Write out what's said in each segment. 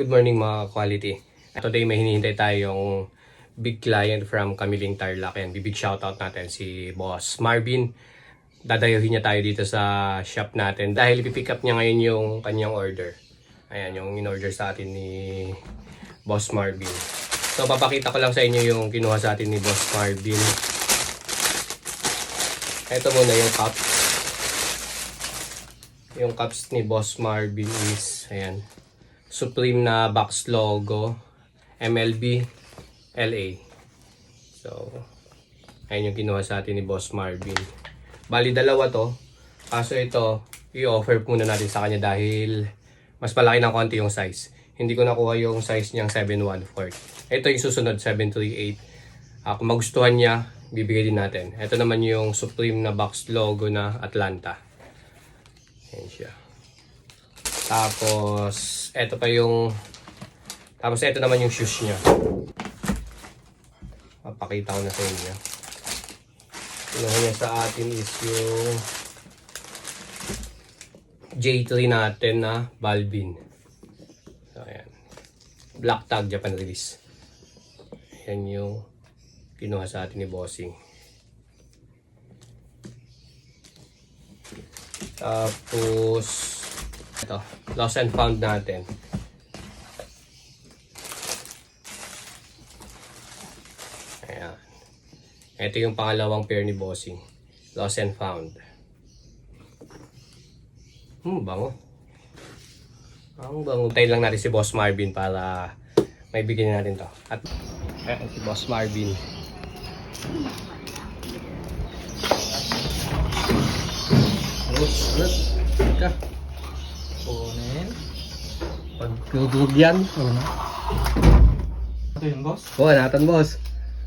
Good morning mga quality. Today may hinihintay tayong big client from Kamiling Tarlac. Yan, big shoutout natin si Boss Marvin. Dadayuhin niya tayo dito sa shop natin dahil ipipick up niya ngayon yung kanyang order. Ayan, yung in-order sa atin ni Boss Marvin. So papakita ko lang sa inyo yung kinuha sa atin ni Boss Marvin. Ito muna yung cups. Yung cups ni Boss Marvin is, ayan, Supreme na box logo, MLB, LA. So, ayun yung kinuha sa atin ni Boss Marvin. Bali, dalawa to. Kaso ito, i-offer muna natin sa kanya dahil mas malaki ng konti yung size. Hindi ko nakuha yung size niyang 7/1/4. Ito yung susunod, 7/3/8. Kung magustuhan niya, bibigay din natin. Ito naman yung Supreme na box logo na Atlanta. Ayan siya. Tapos, ito naman yung shoes niya. Papakita ko na sa inyo. Kinuha niya sa atin is yung J3 natin na Balvin. So, ayan. Black tag, Japan release. Ayan yung kinuha sa atin ni Bossing. Tapos, ito, lost and found natin. Ayan. Ito yung pangalawang pair ni Bossing. Lost and found. Bango. Ang bango. Tayo lang natin si Boss Marvin para may bigyan natin to. At ayan, si Boss Marvin. Ka. Kunin. Pagkudug yan. Ito yun, boss? Oo, natan boss.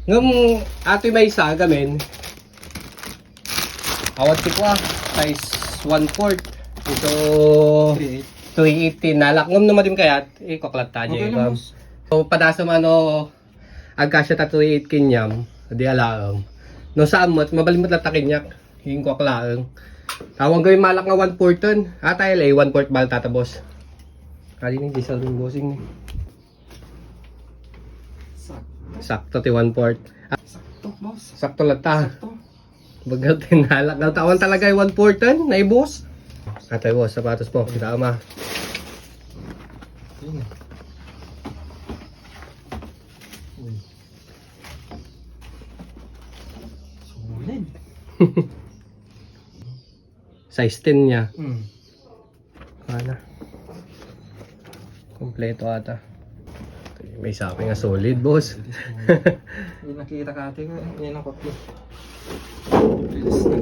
Ngam ato may isa gamin. Awat si ko size 1/4. Ito 380 nalak ngam naman din kayat ikoklat ta Okay jay. lang, boss. So padasa man agka siya ta 380 kinyam. Di alaang. No samot mabalimot la takinyak. Yung koklaang. Tawag gawin malak nga 1/4 ton. Atay lay 1/4 bal tata boss. Kali ni diesel ring bossing ni. Sakto ti 1/4. Sakto, boss. Sakto lang ta. Sakto. Bagal tinalak. Tawan talaga yung 1/4 ton na boss. Atay boss, sapatos mo. Kita ma. Yun. Uy. Solid. Size 10 niya. Ano? Kompleto ata. May sabi nga solid boss. Hindi nakita ka ate ko. Hindi na kopya. Bilis na.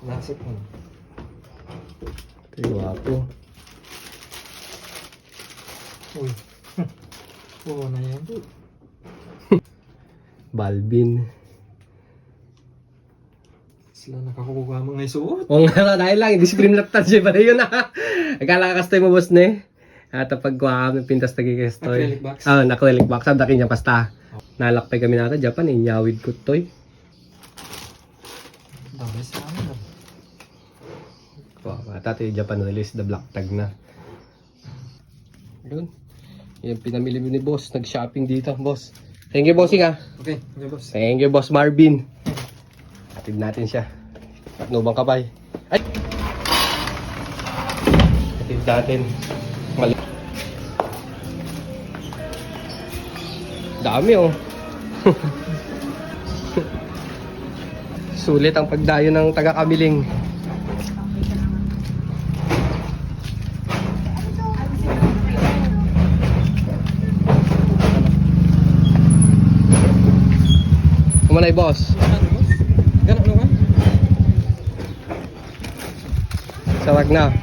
Nasip mo. Ito wapo. Uy. Oo na yan. Balvin. Sila nakakukuha mga isuot. O nga dahil lang, hindi scream laptop siya pala yun ha. Akala ka kastoy mo boss ne. At pag kami pintas tagi kastoy. Acrylic box. Acrylic box. Ang daki niya pasta. Nalakpay kami nata Japan eh. Nyawid ko toy. Dami sa amin. Tati Japan release the black tag na. Yun. Yung pinamili mo ni boss. Nag-shopping dito boss. Thank you bossing ha. Okay, okay boss. Thank you boss Marvin. Atid natin siya. At nubang kapay. Ay! Atid natin. Mali. Dami oh. Sulit ang pagdayo ng taga-Kamiling. Kumanay boss. Ganun naman. Sawag na.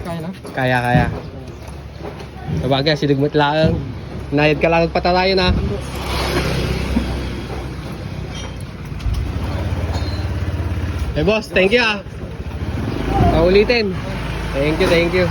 Kaya na. Kaya. Sabagay, sinugmot lang. Nayad ka lang patalayo na. Hey boss, thank you ah. Paulitin. Thank you.